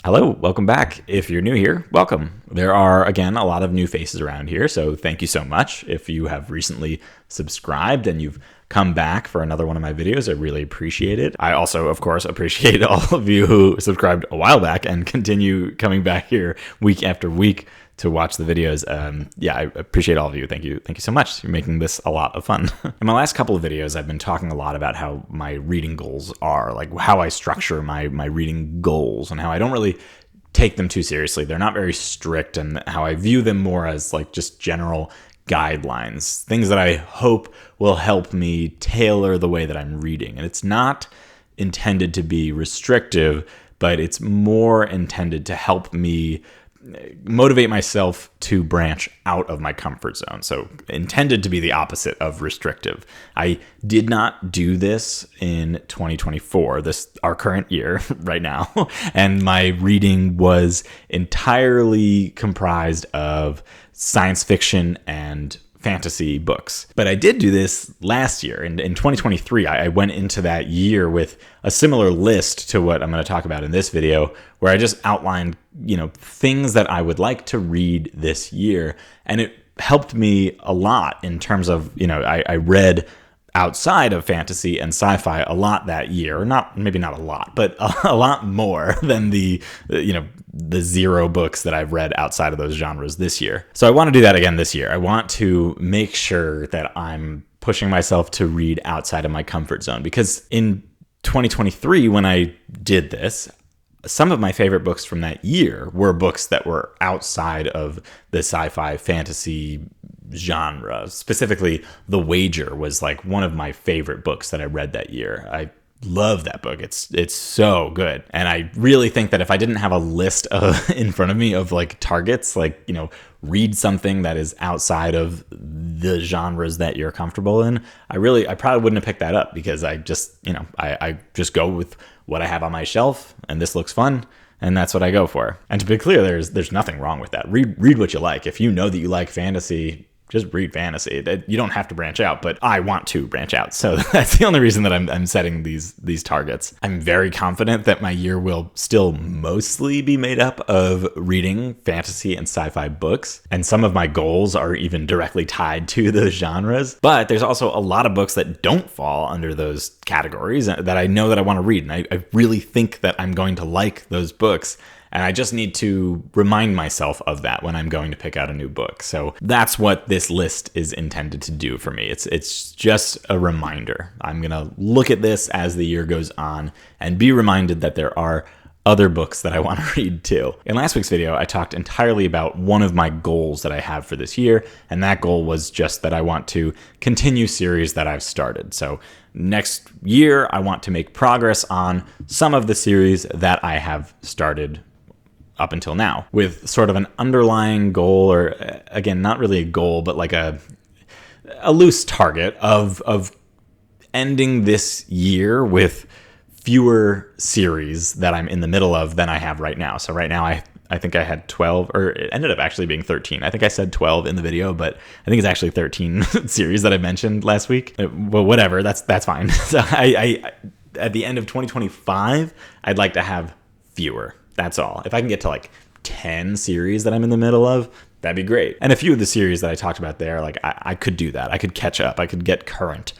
Hello, welcome back. If you're new here, welcome. There are, again, a lot of new faces around here, so thank you so much. If you have recently subscribed and you've come back for another one of my videos, I really appreciate it. I also, of course, appreciate all of you who subscribed a while back and continue coming back here week after week to watch the videos. I appreciate all of you. Thank you so much. You're making this a lot of fun. In my last couple of videos, I've been talking a lot about how my reading goals are, like how I structure my reading goals and how I don't really take them too seriously. They're not very strict, and how I view them more as like just general guidelines, things that I hope will help me tailor the way that I'm reading. And it's not intended to be restrictive, but it's more intended to help me motivate myself to branch out of my comfort zone. So intended to be the opposite of restrictive. I did not do this in 2024, our current year right now, and my reading was entirely comprised of science fiction and fantasy books. But I did do this last year. In 2023, I went into that year with a similar list to what I'm going to talk about in this video, where I just outlined, things that I would like to read this year. And it helped me a lot in terms of, I read outside of fantasy and sci-fi a lot that year. Maybe not a lot, but a lot more than the zero books that I've read outside of those genres this year. So I want to do that again this year. I want to make sure that I'm pushing myself to read outside of my comfort zone, because in 2023, when I did this, some of my favorite books from that year were books that were outside of the sci-fi fantasy genre. Specifically, The Wager was like one of my favorite books that I read that year. I love that book. It's so good. And I really think that if I didn't have a list in front of me of like targets, like, read something that is outside of the genres that you're comfortable in, I probably wouldn't have picked that up, because I just, I just go with what I have on my shelf, and this looks fun, and that's what I go for. And to be clear, there's nothing wrong with that. Read what you like. If you know that you like fantasy, just read fantasy. You don't have to branch out, but I want to branch out. So that's the only reason that I'm setting these targets. I'm very confident that my year will still mostly be made up of reading fantasy and sci-fi books. And some of my goals are even directly tied to those genres. But there's also a lot of books that don't fall under those categories that I know that I want to read. And I really think that I'm going to like those books. And I just need to remind myself of that when I'm going to pick out a new book. So that's what this list is intended to do for me. It's just a reminder. I'm going to look at this as the year goes on and be reminded that there are other books that I want to read too. In last week's video, I talked entirely about one of my goals that I have for this year, and that goal was just that I want to continue series that I've started. So next year, I want to make progress on some of the series that I have started up until now, with sort of an underlying goal, or again, not really a goal, but like a loose target of ending this year with fewer series that I'm in the middle of than I have right now. So right now, I think I had 12, or it ended up actually being 13. I think I said 12 in the video, but I think it's actually 13 series that I mentioned last week. Well, whatever, that's fine. So I at the end of 2025, I'd like to have fewer. That's all. If I can get to like 10 series that I'm in the middle of, that'd be great. And a few of the series that I talked about there, like I could do that. I could catch up. I could get current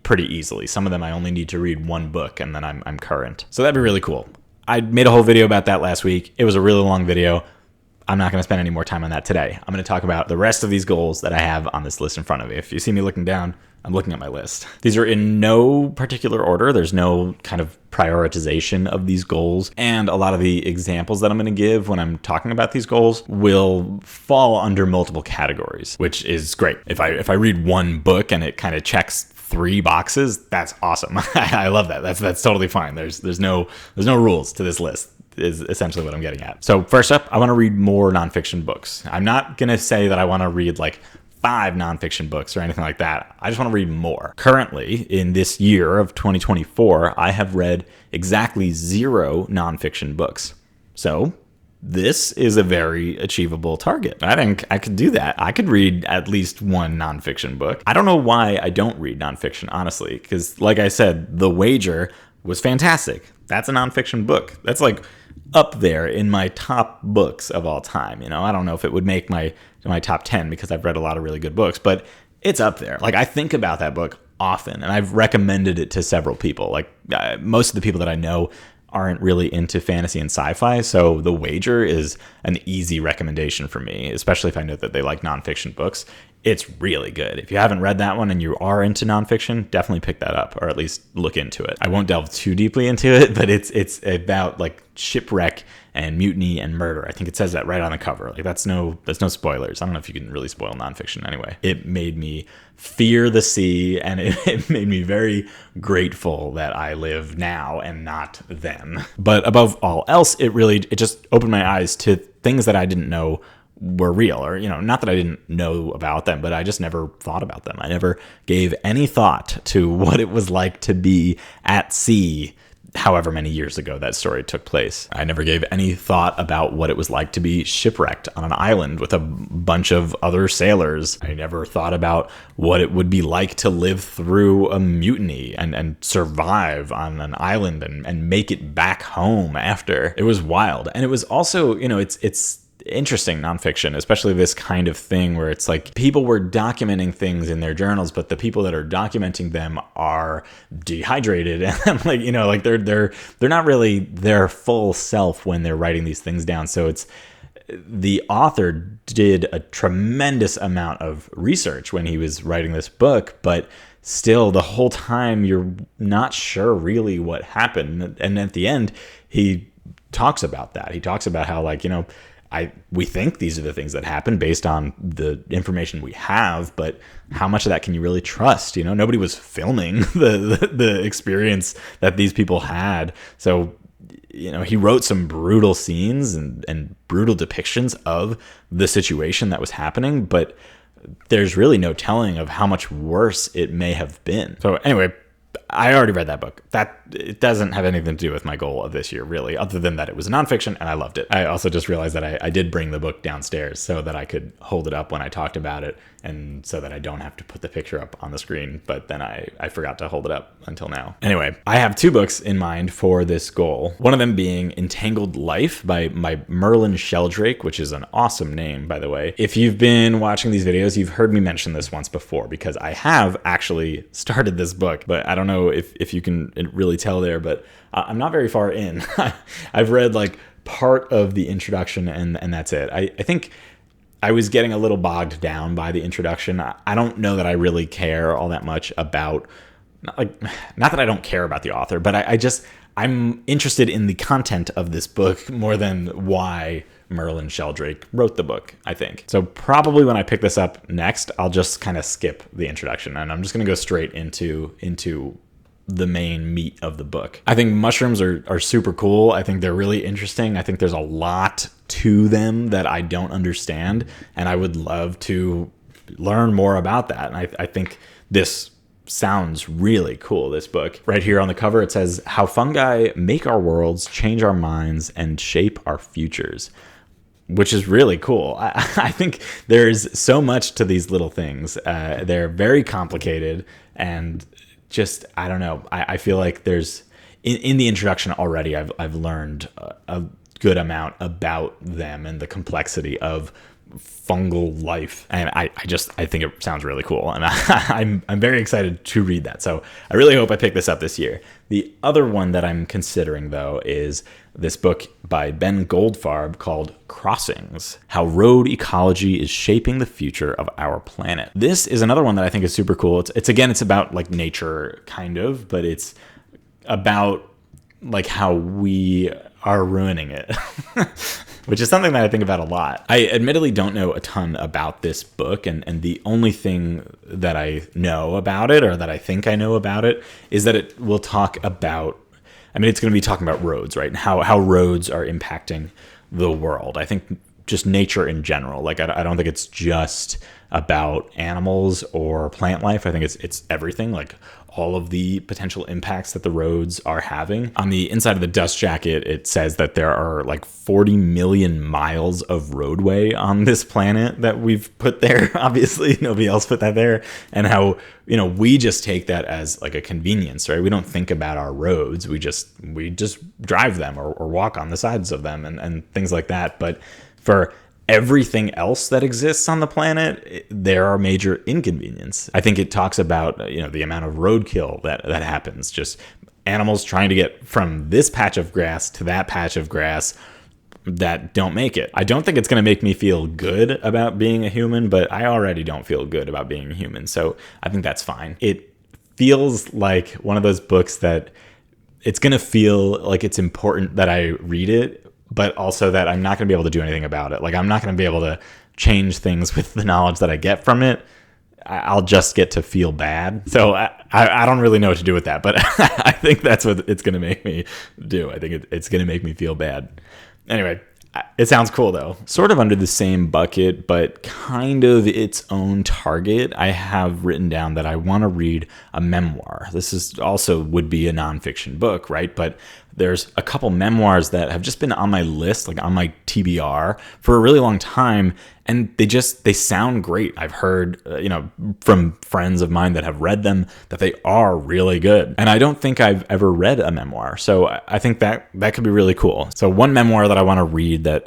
pretty easily. Some of them I only need to read one book and then I'm current. So that'd be really cool. I made a whole video about that last week. It was a really long video. I'm not going to spend any more time on that today. I'm going to talk about the rest of these goals that I have on this list in front of me. If you see me looking down, I'm looking at my list. These are in no particular order. There's no kind of prioritization of these goals. And a lot of the examples that I'm going to give when I'm talking about these goals will fall under multiple categories, which is great. If I read one book and it kind of checks 3 boxes, that's awesome. I love that. That's totally fine. There's no rules to this list, is essentially what I'm getting at. So first up, I want to read more nonfiction books. I'm not going to say that I want to read like 5 nonfiction books or anything like that. I just want to read more. Currently, in this year of 2024, I have read exactly 0 nonfiction books. So this is a very achievable target. I think I could do that. I could read at least 1 nonfiction book. I don't know why I don't read nonfiction, honestly, because like I said, The Wager was fantastic. That's a nonfiction book. That's like up there in my top books of all time. I don't know if it would make my top 10 because I've read a lot of really good books, but it's up there. Like, I think about that book often, and I've recommended it to several people. Like, most of the people that I know aren't really into fantasy and sci-fi, so The Wager is an easy recommendation for me, especially if I know that they like nonfiction books. It's really good. If you haven't read that one and you are into nonfiction, definitely pick that up, or at least look into it. I won't delve too deeply into it, but it's about like shipwreck and mutiny and murder. I think it says that right on the cover. Like, that's no spoilers. I don't know if you can really spoil nonfiction anyway. It made me fear the sea, and it made me very grateful that I live now and not then. But above all else, it just opened my eyes to things that I didn't know were real, or, not that I didn't know about them, but I just never thought about them. I never gave any thought to what it was like to be at sea however many years ago that story took place. I never gave any thought about what it was like to be shipwrecked on an island with a bunch of other sailors. I never thought about what it would be like to live through a mutiny and survive on an island and make it back home after. It was wild. And it was also, it's interesting nonfiction, especially this kind of thing where it's like people were documenting things in their journals, but the people that are documenting them are dehydrated and like they're not really their full self when they're writing these things down. So it's, the author did a tremendous amount of research when he was writing this book, but still the whole time you're not sure really what happened. And at the end, he talks about that. He talks about how, like, we think these are the things that happen based on the information we have, but how much of that can you really trust? Nobody was filming the experience that these people had. So, he wrote some brutal scenes and brutal depictions of the situation that was happening, but there's really no telling of how much worse it may have been. So anyway, I already read that book. It doesn't have anything to do with my goal of this year, really, other than that it was a nonfiction and I loved it. I also just realized that I did bring the book downstairs so that I could hold it up when I talked about it, and so that I don't have to put the picture up on the screen, but then I forgot to hold it up until now. Anyway, I have 2 books in mind for this goal. One of them being Entangled Life by Merlin Sheldrake, which is an awesome name, by the way. If you've been watching these videos, you've heard me mention this once before, because I have actually started this book, but I don't know if you can really tell there, but I'm not very far in. I've read like part of the introduction and that's it. I think I was getting a little bogged down by the introduction. I don't know that I really care all that much about, not that I don't care about the author, but I'm interested in the content of this book more than why Merlin Sheldrake wrote the book, I think. So probably when I pick this up next, I'll just kind of skip the introduction and I'm just going to go straight into the main meat of the book. I think mushrooms are super cool. I think they're really interesting. I think there's a lot to them that I don't understand, and I would love to learn more about that. And I think this sounds really cool, this book. Right here on the cover, it says, "How fungi make our worlds, change our minds, and shape our futures," which is really cool. I think there's so much to these little things. They're very complicated, and just, I don't know. I feel like there's, in the introduction already, I've learned a good amount about them and the complexity of fungal life, and I think it sounds really cool, and I'm very excited to read that. So I really hope I pick this up this year. The other one that I'm considering, though, is this book by Ben Goldfarb called Crossings: How Road Ecology is Shaping the Future of Our Planet. This is another one that I think is super cool. It's about like nature, kind of, but it's about like how we are ruining it. Which is something that I think about a lot. I admittedly don't know a ton about this book, and the only thing that I know about it, or that I think I know about it, is that it will talk about, it's going to be talking about roads, right? And how roads are impacting the world. I think just nature in general. Like, I don't think it's just about animals or plant life. I think it's everything, like all of the potential impacts that the roads are having. On the inside of the dust jacket, it says that there are like 40 million miles of roadway on this planet that we've put there. Obviously, nobody else put that there. And how, we just take that as like a convenience, right? We don't think about our roads. We just drive them or walk on the sides of them and things like that. But for everything else that exists on the planet, there are major inconvenience. I think it talks about, the amount of roadkill that happens, just animals trying to get from this patch of grass to that patch of grass that don't make it. I don't think it's going to make me feel good about being a human, but I already don't feel good about being a human. So I think that's fine. It feels like one of those books that it's going to feel like it's important that I read it, but also that I'm not going to be able to do anything about it. Like, I'm not going to be able to change things with the knowledge that I get from it. I'll just get to feel bad. So I don't really know what to do with that, but I think that's what it's going to make me do. I think it's going to make me feel bad. Anyway, it sounds cool though. Sort of under the same bucket, but kind of its own target, I have written down that I want to read a memoir. This is also would be a nonfiction book, right? But there's a couple memoirs that have just been on my list, like on my TBR for a really long time. And they sound great. I've heard, from friends of mine that have read them that they are really good. And I don't think I've ever read a memoir. So I think that could be really cool. So one memoir that I want to read that,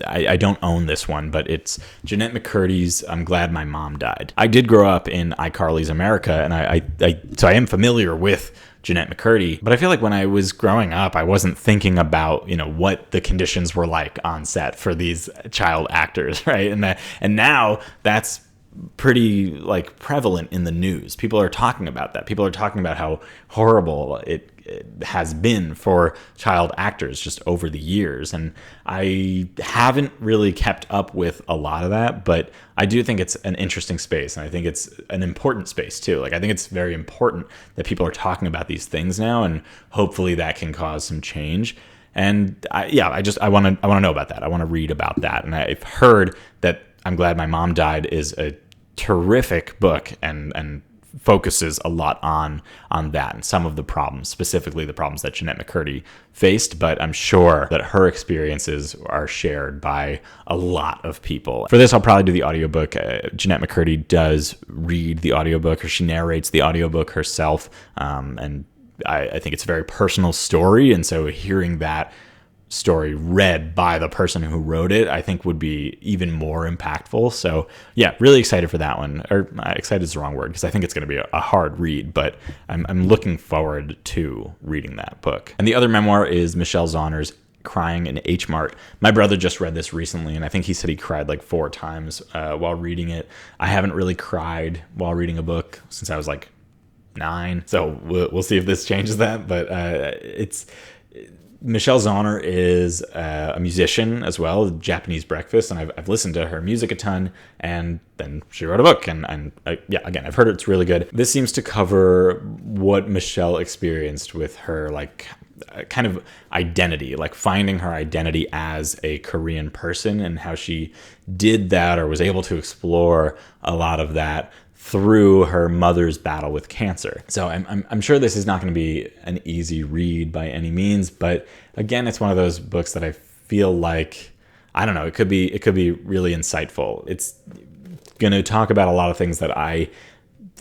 I don't own this one, but it's Jeanette McCurdy's I'm Glad My Mom Died. I did grow up in iCarly's America, and so I am familiar with Jeanette McCurdy, but I feel like when I was growing up, I wasn't thinking about, what the conditions were like on set for these child actors, right? And now that's pretty like prevalent in the news. People are talking about that. People are talking about how horrible it has been for child actors just over the years. And I haven't really kept up with a lot of that, but I do think it's an interesting space. And I think it's an important space too. Like, I think it's very important that people are talking about these things now, and hopefully that can cause some change. And I want to know about that. I want to read about that. And I've heard that I'm Glad My Mom Died is a terrific book and focuses a lot on that and some of the problems, specifically the problems that Jeanette McCurdy faced, but I'm sure that her experiences are shared by a lot of people. For this, I'll probably do the audiobook. Jeanette McCurdy does read the audiobook, or she narrates the audiobook herself, and I think it's a very personal story, and so hearing that story read by the person who wrote it, I think would be even more impactful. So yeah, really excited for that one. Or excited is the wrong word, because I think it's going to be a hard read, but I'm looking forward to reading that book. And the other memoir is Michelle Zauner's Crying in H Mart. My brother just read this recently, and I think he said he cried like 4 times while reading it. I haven't really cried while reading a book since I was like 9, so we'll see if this changes that. But Michelle Zauner is a musician as well, Japanese Breakfast, and I've listened to her music a ton, and then she wrote a book, and again, I've heard it's really good. This seems to cover what Michelle experienced with her, like, kind of identity, like finding her identity as a Korean person, and how she did that, or was able to explore a lot of that through her mother's battle with cancer. So I'm sure this is not going to be an easy read by any means, but again, it's one of those books that I feel like, I don't know, it could be really insightful. It's going to talk about a lot of things that I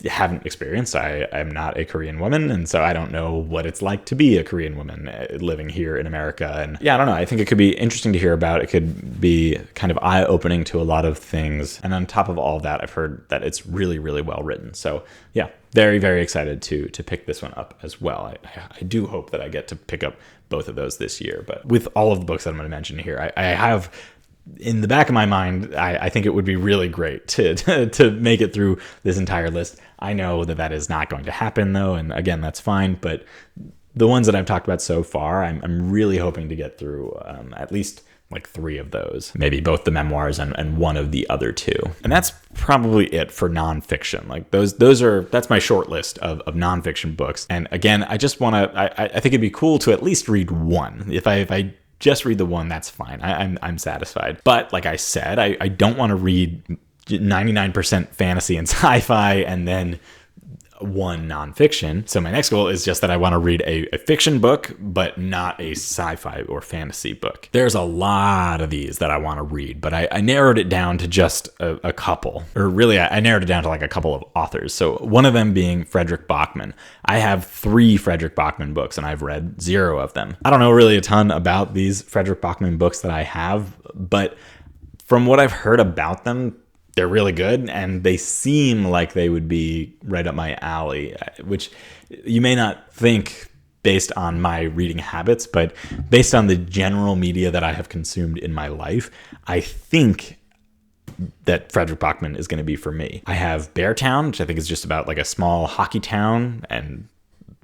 haven't experienced. I am not a Korean woman, and so I don't know what it's like to be a Korean woman living here in America. And yeah, I don't know. I think it could be interesting to hear about. It could be kind of eye-opening to a lot of things. And on top of all that, I've heard that it's really, really well written. So yeah, very, very excited to pick this one up as well. I do hope that I get to pick up both of those this year. But with all of the books that I'm going to mention here, I have in the back of my mind, I think it would be really great to make it through this entire list. I know that is not going to happen, though, and again, that's fine. But the ones that I've talked about so far, I'm really hoping to get through at least like 3 of those, maybe both the memoirs and one of the other 2. And that's probably it for nonfiction. Like that's my short list of nonfiction books. And again, I just want to, I think it'd be cool to at least read one. If I just read the one, that's fine. I'm satisfied. But like I said, I don't want to read 99% fantasy and sci-fi and then one nonfiction. So my next goal is just that I want to read a fiction book, but not a sci-fi or fantasy book. There's a lot of these that I want to read, but I narrowed it down to just a couple. Or really, I narrowed it down to like a couple of authors. So one of them being Fredrik Backman. I have 3 Fredrik Backman books, and I've read 0 of them. I don't know really a ton about these Fredrik Backman books that I have, but from what I've heard about them, they're really good, and they seem like they would be right up my alley, which you may not think based on my reading habits, but based on the general media that I have consumed in my life, I think that Fredrik Backman is going to be for me. I have Beartown, which I think is just about like a small hockey town, and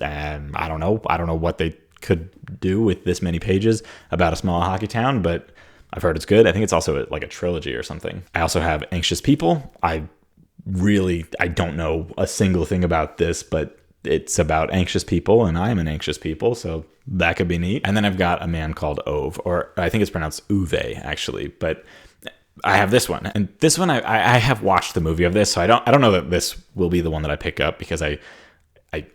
I don't know what they could do with this many pages about a small hockey town, but I've heard it's good. I think it's also like a trilogy or something. I also have Anxious People. I don't know a single thing about this, but it's about anxious people, and I'm an anxious people, so that could be neat. And then I've got A Man Called Ove, or I think it's pronounced Uwe, actually, but I have this one. And this one, I have watched the movie of this, so I don't know that this will be the one that I pick up, because I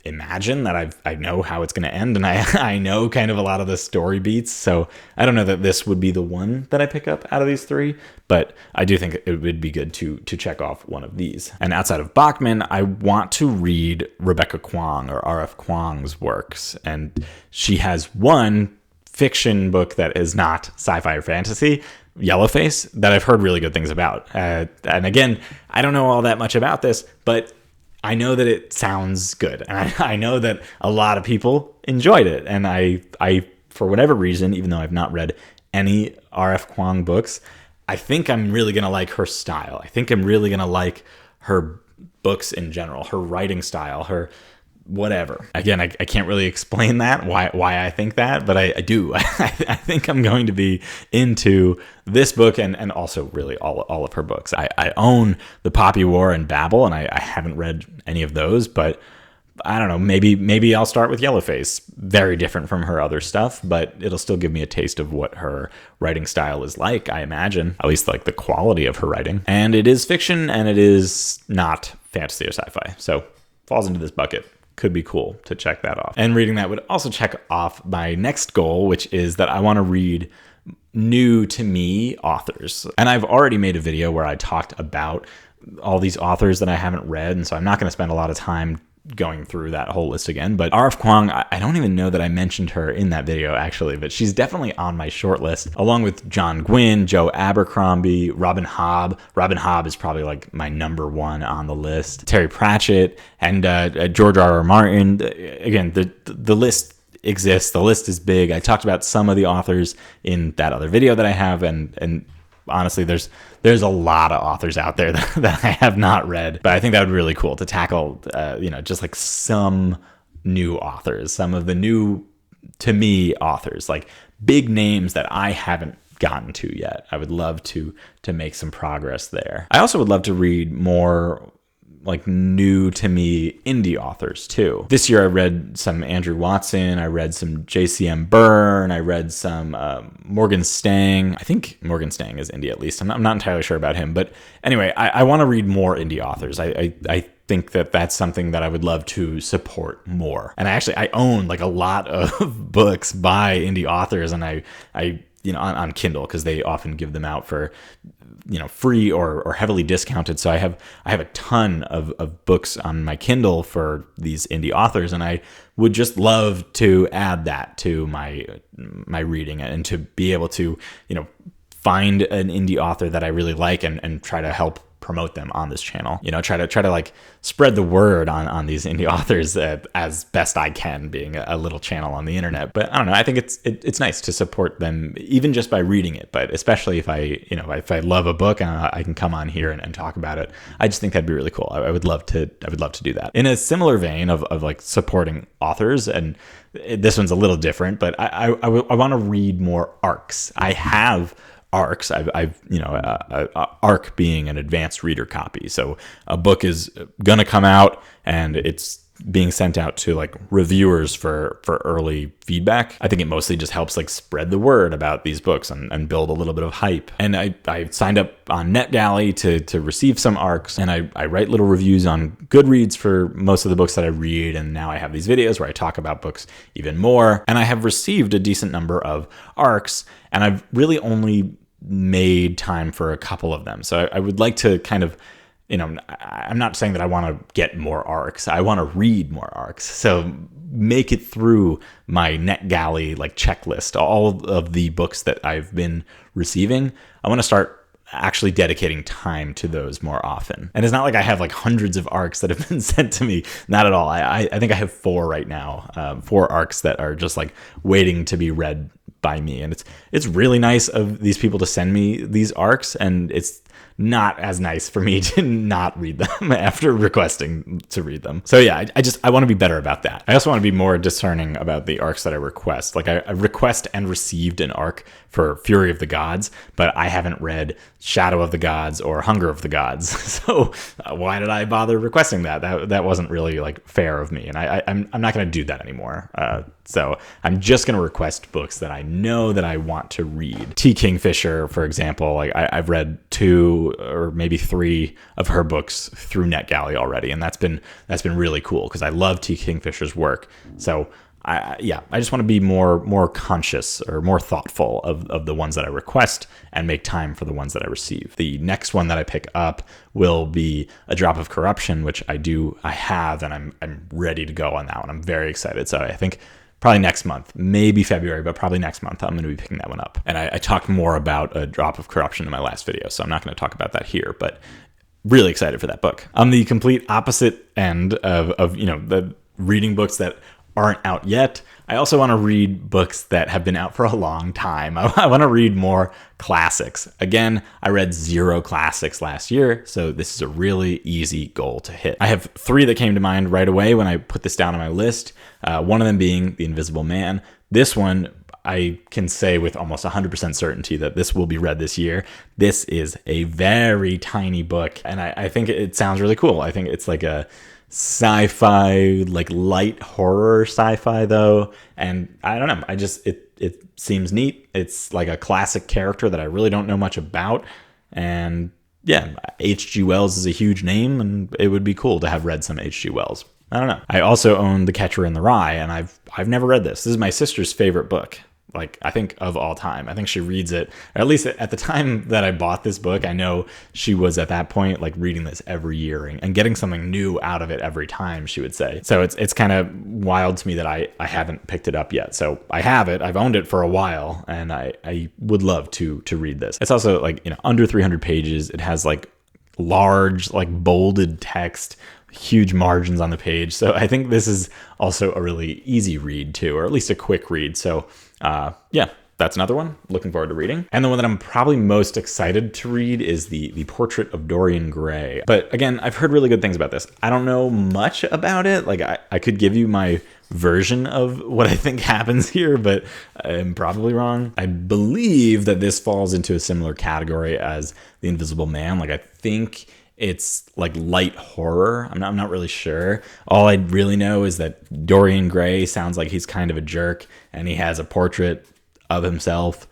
imagine that I know how it's going to end, and I know kind of a lot of the story beats, so I don't know that this would be the one that I pick up out of these 3, but I do think it would be good to check off one of these. And outside of Backman, I want to read Rebecca Kuang, or R.F. Kuang's works, and she has one fiction book that is not sci-fi or fantasy, Yellowface, that I've heard really good things about. And again, I don't know all that much about this, but I know that it sounds good, and I know that a lot of people enjoyed it. And I, for whatever reason, even though I've not read any R.F. Kuang books, I think I'm really going to like her style. I think I'm really going to like her books in general, her writing style, her whatever. Again, I can't really explain that, why I think that, but I do. I think I'm going to be into this book and also really all of her books. I own The Poppy War and Babel, and I haven't read any of those, but I don't know, maybe I'll start with Yellowface. Very different from her other stuff, but it'll still give me a taste of what her writing style is like, I imagine, at least like the quality of her writing. And it is fiction, and it is not fantasy or sci-fi, so falls into this bucket. Could be cool to check that off. And reading that would also check off my next goal, which is that I want to read new to me authors. And I've already made a video where I talked about all these authors that I haven't read, and so I'm not going to spend a lot of time going through that whole list again. But R.F. Kuang, I don't even know that I mentioned her in that video, actually, but she's definitely on my short list, along with John Gwynne, Joe Abercrombie, Robin Hobb. Robin Hobb is probably like my number 1 on the list. Terry Pratchett, and George R.R. Martin. Again, the list exists. The list is big. I talked about some of the authors in that other video that I have, and honestly, there's a lot of authors out there that I have not read, but I think that would be really cool to tackle, just like some new authors, some of the new to me authors, like big names that I haven't gotten to yet. I would love to make some progress there. I also would love to read more like new to me indie authors too. This year I read some Andrew Watson, I read some JCM Byrne, I read some Morgan Stang. I think Morgan Stang is indie, at least. I'm not entirely sure about him, but anyway, I want to read more indie authors. I think that that's something that I would love to support more. And I own like a lot of books by indie authors, and I on Kindle, because they often give them out for free or heavily discounted. So I have a ton of books on my Kindle for these indie authors, and I would just love to add that to my reading, and to be able to find an indie author that I really like and try to help promote them on this channel. Try to like spread the word on these indie authors as best I can, being a little channel on the internet. But I don't know, I think it's nice to support them, even just by reading it, but especially if I love a book and I can come on here and talk about it. I just think that'd be really cool. I would love to do that. In a similar vein of like supporting authors, and this one's a little different, but I want to read more arcs. I have arcs. Arc being an advanced reader copy. So a book is going to come out, and it's being sent out to like reviewers for early feedback. I think it mostly just helps like spread the word about these books and build a little bit of hype. And I signed up on NetGalley to receive some ARCs, and I write little reviews on Goodreads for most of the books that I read, and now I have these videos where I talk about books even more, and I have received a decent number of ARCs, and I've really only made time for a couple of them. So I would like to kind of, I'm not saying that I want to get more ARCs. I want to read more ARCs. So make it through my NetGalley like checklist, all of the books that I've been receiving. I want to start actually dedicating time to those more often. And it's not like I have like hundreds of ARCs that have been sent to me. Not at all. I think I have 4 right now, 4 ARCs that are just like waiting to be read by me. And it's really nice of these people to send me these ARCs, and it's not as nice for me to not read them after requesting to read them. So yeah, I want to be better about that. I also want to be more discerning about the ARCs that I request. Like I request and received an ARC for Fury of the Gods, but I haven't read Shadow of the Gods or Hunger of the Gods. So why did I bother requesting that? That wasn't really like fair of me, and I'm not going to do that anymore. So I'm just going to request books that I know that I want to read. T. Kingfisher, for example, like I've read 2 or maybe 3 of her books through NetGalley already, and that's been really cool because I love T. Kingfisher's work. So I just want to be more conscious or more thoughtful of the ones that I request and make time for the ones that I receive. The next one that I pick up will be A Drop of Corruption, which I have, and I'm ready to go on that one. I'm very excited. So I think probably next month, maybe February, but probably next month, I'm going to be picking that one up. And I talked more about A Drop of Corruption in my last video, so I'm not going to talk about that here, but really excited for that book. On the complete opposite end of the reading books that aren't out yet, I also want to read books that have been out for a long time. I want to read more classics. Again, I read 0 classics last year, so this is a really easy goal to hit. I have 3 that came to mind right away when I put this down on my list, one of them being The Invisible Man. This one, I can say with almost 100% certainty that this will be read this year. This is a very tiny book, and I think it sounds really cool. I think it's like a sci-fi, like light horror sci-fi though, and I don't know, it seems neat. It's like a classic character that I really don't know much about, and yeah, H.G. Wells is a huge name, and it would be cool to have read some H.G. Wells. I don't know. I also own The Catcher in the Rye, and I've never read this. This is my sister's favorite book, like I think of all time. I think she reads it, or at least at the time that I bought this book, I know she was at that point like reading this every year and getting something new out of it every time, she would say. So it's kind of wild to me that I haven't picked it up yet. So I have it, I've owned it for a while, and I would love to read this. It's also like, under 300 pages. It has like large, like bolded text, huge margins on the page. So I think this is also a really easy read too, or at least a quick read. So yeah, that's another one. Looking forward to reading. And the one that I'm probably most excited to read is the Portrait of Dorian Gray. But again, I've heard really good things about this. I don't know much about it. Like I could give you my version of what I think happens here, but I'm probably wrong. I believe that this falls into a similar category as The Invisible Man. Like I think it's like light horror. I'm not really sure. All I really know is that Dorian Gray sounds like he's kind of a jerk, and he has a portrait of himself,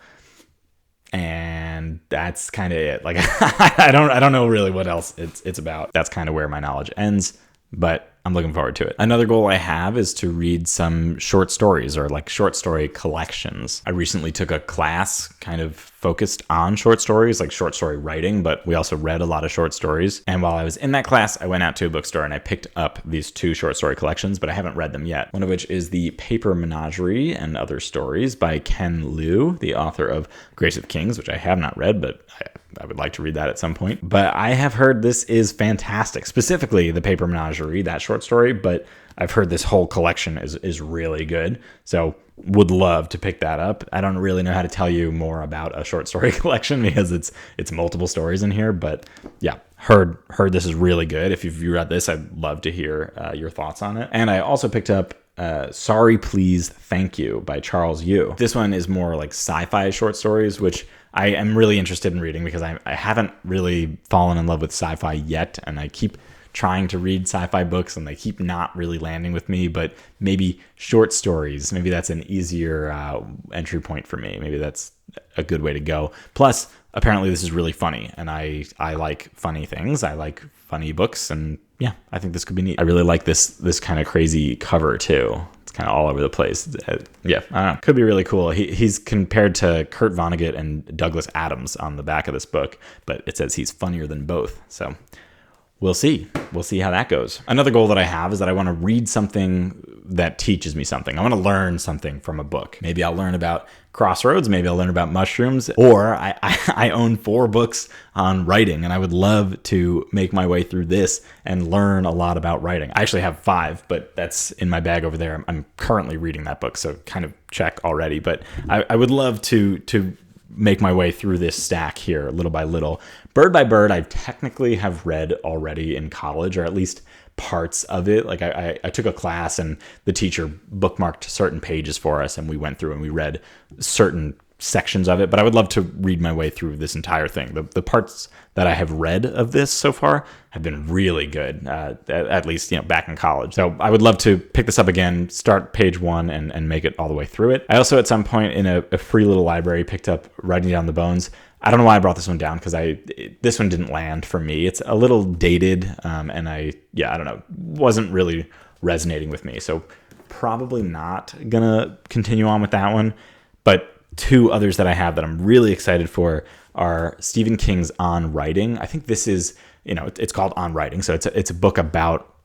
and that's kind of it. Like I don't know really what else it's about. That's kind of where my knowledge ends, but I'm looking forward to it. Another goal I have is to read some short stories, or like short story collections. I recently took a class kind of focused on short stories, like short story writing, but we also read a lot of short stories. And while I was in that class, I went out to a bookstore and I picked up these 2 short story collections, but I haven't read them yet. One of which is The Paper Menagerie and Other Stories by Ken Liu, the author of Grace of Kings, which I have not read, but I would like to read that at some point. But I have heard this is fantastic, specifically The Paper Menagerie, that short story, but I've heard this whole collection is really good. So would love to pick that up. I don't really know how to tell you more about a short story collection because it's multiple stories in here, but yeah, heard this is really good. If you've read this, I'd love to hear your thoughts on it. And I also picked up Sorry Please Thank You by Charles Yu. This one is more like sci-fi short stories, which I am really interested in reading because I haven't really fallen in love with sci-fi yet, and I keep trying to read sci-fi books and they keep not really landing with me, but maybe short stories, maybe that's an easier entry point for me. Maybe that's a good way to go. Plus, apparently this is really funny, and I like funny things. I like funny books, and yeah, I think this could be neat. I really like this kind of crazy cover too. It's kind of all over the place. Yeah, I don't know. Could be really cool. He's compared to Kurt Vonnegut and Douglas Adams on the back of this book, but it says he's funnier than both. So we'll see. We'll see how that goes. Another goal that I have is that I want to read something that teaches me something. I want to learn something from a book. Maybe I'll learn about crossroads. Maybe I'll learn about mushrooms. Or I own 4 books on writing, and I would love to make my way through this and learn a lot about writing. I actually have 5, but that's in my bag over there. I'm currently reading that book, so kind of check already. But I would love to make my way through this stack here little by little. Bird by Bird, I technically have read already in college, or at least parts of it. Like I took a class and the teacher bookmarked certain pages for us, and we went through and we read certain sections of it, but I would love to read my way through this entire thing. The parts that I have read of this so far have been really good, at least, back in college. So I would love to pick this up again, start page 1 and make it all the way through it. I also at some point in a free little library picked up Writing Down the Bones. I don't know why I brought this one down, because this one didn't land for me. It's a little dated, and I don't know, wasn't really resonating with me. So probably not gonna continue on with that one. But 2 others that I have that I'm really excited for are Stephen King's On Writing. I think this is, it's called On Writing, so it's a book about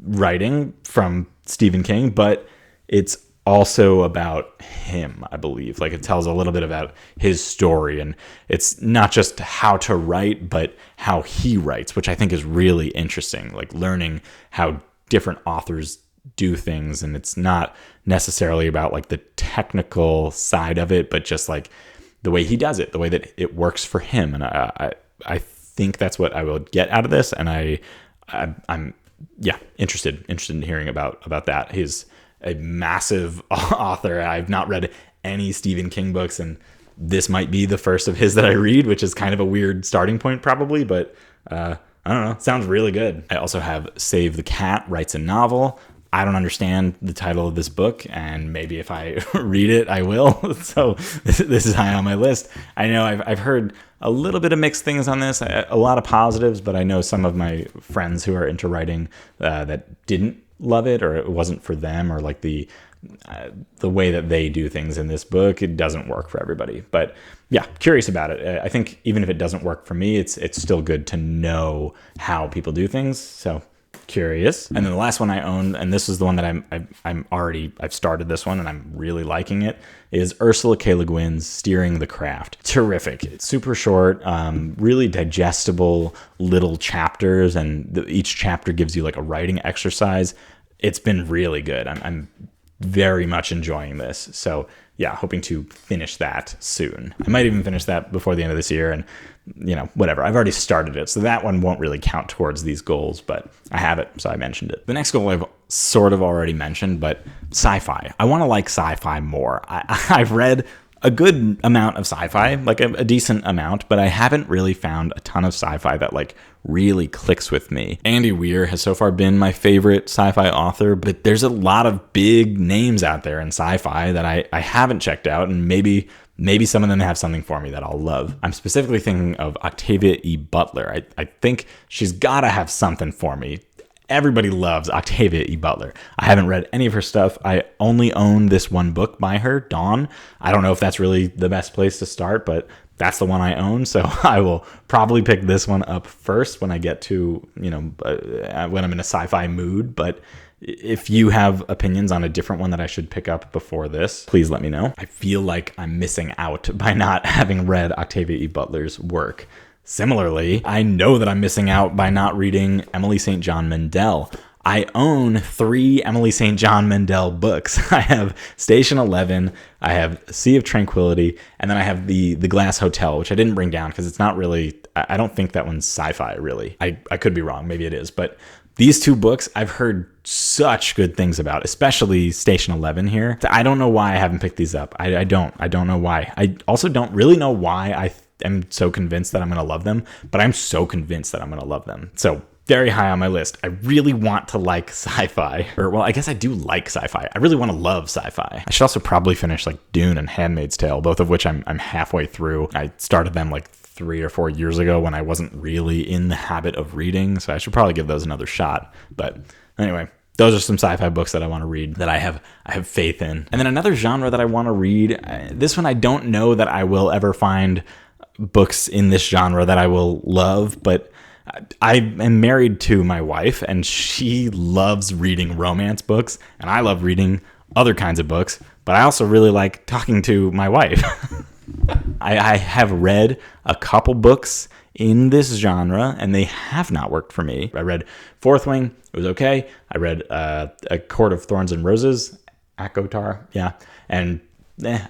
writing from Stephen King, but it's also about him, I believe. Like, it tells a little bit about his story, and it's not just how to write, but how he writes, which I think is really interesting, like learning how different authors do things. And it's not necessarily about like the technical side of it, but just like the way he does it, the way that it works for him. And I think that's what I will get out of this. And I'm interested in hearing about that. He's a massive author. I've not read any Stephen King books, and this might be the first of his that I read, which is kind of a weird starting point probably, but I don't know. Sounds really good. I also have Save the Cat Writes a Novel. I don't understand the title of this book, and maybe if I read it, I will. So this is high on my list. I know I've heard a little bit of mixed things on this, a lot of positives, but I know some of my friends who are into writing that didn't love it, or it wasn't for them, or like the way that they do things in this book, it doesn't work for everybody. But yeah, curious about it. I think even if it doesn't work for me, it's still good to know how people do things. So curious. And then the last one I own, and this is the one that I've started this one and I'm really liking it, is Ursula K. Le Guin's Steering the Craft. Terrific. It's super short, really digestible little chapters, and each chapter gives you like a writing exercise. It's been really good. I'm very much enjoying this. So yeah, hoping to finish that soon. I might even finish that before the end of this year, and whatever. I've already started it, so that one won't really count towards these goals, but I have it, so I mentioned it. The next goal I've sort of already mentioned, but sci-fi. I want to like sci-fi more. I've read a good amount of sci-fi, like a decent amount, but I haven't really found a ton of sci-fi that like really clicks with me. Andy Weir has so far been my favorite sci-fi author, but there's a lot of big names out there in sci-fi that I haven't checked out, and maybe some of them have something for me that I'll love. I'm specifically thinking of Octavia E. Butler. I think she's got to have something for me. Everybody loves Octavia E. Butler. I haven't read any of her stuff. I only own this one book by her, Dawn. I don't know if that's really the best place to start, but that's the one I own. So I will probably pick this one up first when I get to, when I'm in a sci-fi mood. But if you have opinions on a different one that I should pick up before this, please let me know. I feel like I'm missing out by not having read Octavia E. Butler's work. Similarly, I know that I'm missing out by not reading Emily St. John Mandel. I own 3 Emily St. John Mandel books. I have Station 11, I have Sea of Tranquility, and then I have the Glass Hotel, which I didn't bring down because it's not really, I don't think that one's sci-fi really. I could be wrong, maybe it is, but these 2 books I've heard such good things about, especially Station 11 here. I don't know why I haven't picked these up. I don't know why. I also don't really know why I am so convinced that I'm going to love them, but I'm so convinced that I'm going to love them. So very high on my list. I really want to like sci-fi. Or, well, I guess I do like sci-fi. I really want to love sci-fi. I should also probably finish like Dune and Handmaid's Tale, both of which I'm halfway through. I started them like 3 or 4 years ago when I wasn't really in the habit of reading, so I should probably give those another shot. But anyway, those are some sci-fi books that I want to read that I have faith in. And then another genre that I want to read, this one I don't know that I will ever find books in this genre that I will love, but I am married to my wife and she loves reading romance books and I love reading other kinds of books, but I also really like talking to my wife. I have read a couple books in this genre and they have not worked for me. I read Fourth Wing, it was okay. I read A Court of Thorns and Roses, Akotar, yeah, and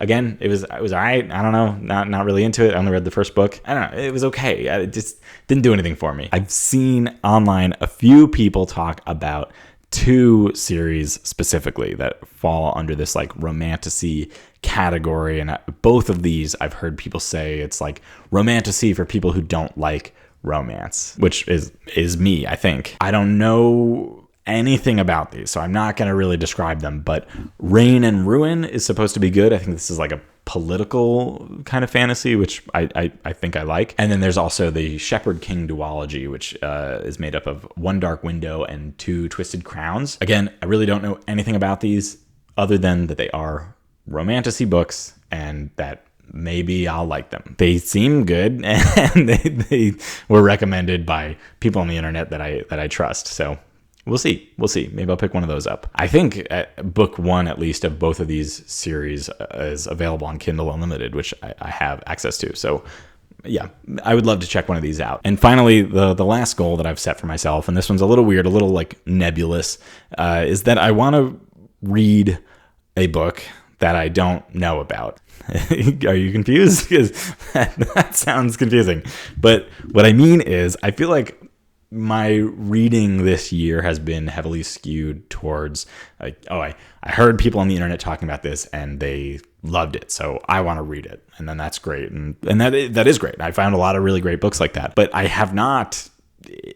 again, it was all right. I don't know, not really into it. I only read the first book. I don't know, it was okay. It just didn't do anything for me. I've seen online a few people talk about 2 series specifically that fall under this like romantasy category, and both of these I've heard people say it's like romantasy for people who don't like romance, which is me, I think. I don't know anything about these, so I'm not going to really describe them, but Reign and Ruin is supposed to be good. I think this is like a political kind of fantasy, which I think I like. And then there's also the Shepherd King duology, which is made up of One Dark Window and Two Twisted Crowns. Again, I really don't know anything about these other than that they are romantasy books and that maybe I'll like them. They seem good and they were recommended by people on the internet that I trust. So we'll see. Maybe I'll pick one of those up. I think book 1, at least, of both of these series is available on Kindle Unlimited, which I have access to. So yeah, I would love to check one of these out. And finally, the last goal that I've set for myself, and this one's a little weird, a little like nebulous, is that I want to read a book that I don't know about. Are you confused? Because that sounds confusing. But what I mean is, I feel like my reading this year has been heavily skewed towards like, I heard people on the internet talking about this and they loved it, so I want to read it, and then that's great, and that is great. I found a lot of really great books like that, but I have not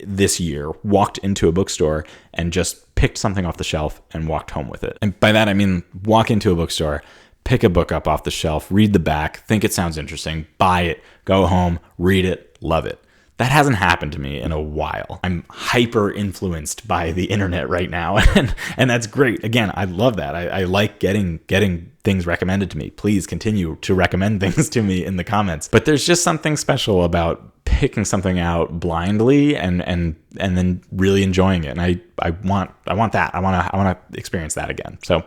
this year walked into a bookstore and just picked something off the shelf and walked home with it. And by that I mean walk into a bookstore, pick a book up off the shelf, read the back, think it sounds interesting, buy it, go home, read it, love it. That hasn't happened to me in a while. I'm hyper influenced by the internet right now, and that's great. Again, I love that. I like getting things recommended to me. Please continue to recommend things to me in the comments. But there's just something special about picking something out blindly and then really enjoying it. And I want that. I want to experience that again. So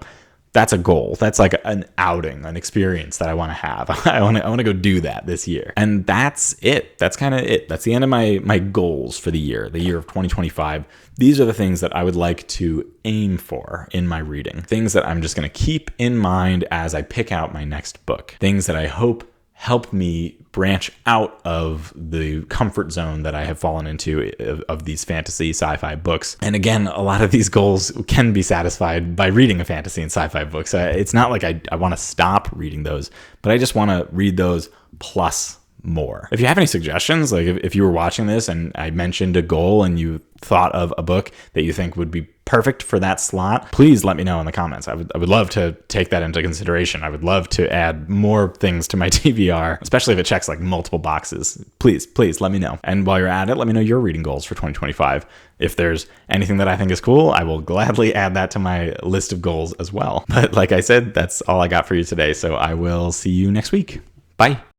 that's a goal. That's like an outing, an experience that I want to have. I want to go do that this year. And that's it. That's kind of it. That's the end of my goals for the year of 2025. These are the things that I would like to aim for in my reading. Things that I'm just going to keep in mind as I pick out my next book. Things that I hope help me branch out of the comfort zone that I have fallen into of these fantasy sci-fi books. And again, a lot of these goals can be satisfied by reading a fantasy and sci-fi book. So it's not like I want to stop reading those, but I just want to read those plus more. If you have any suggestions, like if you were watching this and I mentioned a goal and you thought of a book that you think would be perfect for that slot, please let me know in the comments. I would love to take that into consideration. I would love to add more things to my TBR, especially if it checks like multiple boxes. Please let me know. And while you're at it, let me know your reading goals for 2025. If there's anything that I think is cool, I will gladly add that to my list of goals as well. But like I said, that's all I got for you today. So I will see you next week. Bye.